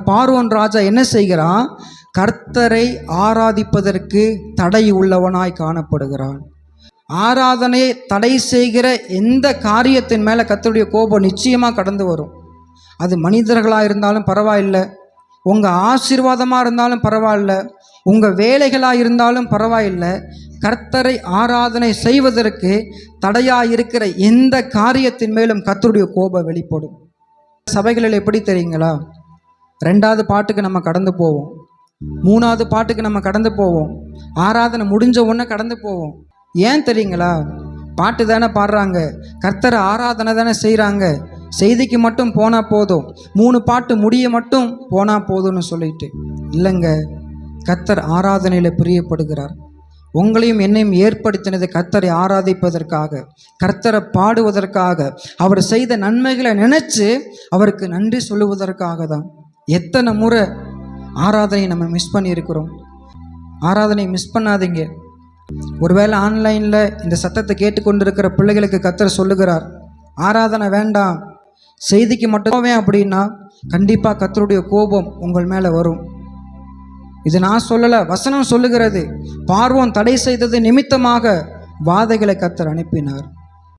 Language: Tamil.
பார்வோன் ராஜா என்ன செய்கிறான்? கர்த்தரை ஆராதிப்பதற்கு தடை உள்ளவனாய் காணப்படுகிறான். ஆராதனை தடை செய்கிற எந்த காரியத்தின் மேலே கர்த்தருடைய கோபம் நிச்சயமாக கடந்து வரும். அது மனிதர்களாக இருந்தாலும் பரவாயில்லை, உங்கள் ஆசீர்வாதமாக இருந்தாலும் பரவாயில்ல, உங்கள் வேலைகளாக இருந்தாலும் பரவாயில்லை, கர்த்தரை ஆராதனை செய்வதற்கு தடையாக இருக்கிற எந்த காரியத்தின் மேலும் கர்த்தருடைய கோபம் வெளிப்படும். சபைகளில் எப்படி தெரியுங்களா? 2வது பாட்டுக்கு நம்ம கடந்து போவோம், 3வது பாட்டுக்கு நம்ம கடந்து போவோம், ஆராதனை முடிஞ்ச உடனே கடந்து போவோம். ஏன் தெரியுங்களா? பாட்டு தானே பாடுறாங்க, கர்த்தரை ஆராதனை தானே செய்கிறாங்க, செய்திக்கு மட்டும் போனால் போதும், 3 பாட்டு முடிய மட்டும் போனால் போதும்னு சொல்லிட்டு. இல்லைங்க, கர்த்தர் ஆராதனையில் பிரியப்படுகிறார். உங்களையும் என்னையும் ஏற்படுத்தினது கர்த்தரை ஆராதிப்பதற்காக, கர்த்தரை பாடுவதற்காக, அவர் செய்த நன்மைகளை நினைச்சு அவருக்கு நன்றி சொல்லுவதற்காக தான். எத்தனை முறை ஆராதனை நம்ம மிஸ் பண்ணியிருக்கிறோம். ஆராதனை மிஸ் பண்ணாதீங்க. ஒருவேளை ஆன்லைனில் இந்த சத்தத்தை கேட்டுக்கொண்டிருக்கிற பிள்ளைகளுக்கு கர்த்தர் சொல்லுகிறார், ஆராதனை வேண்டாம், செய்திக்கு மட்டுமே அப்படின்னா கண்டிப்பாக கர்த்தருடைய கோபம் உங்கள் மேலே வரும். இது நான் சொல்லலை, வசனம் சொல்லுகிறது. பார்வோன் தடை செய்தது நிமித்தமாக வாதைகளை கர்த்தர் அனுப்பினார்.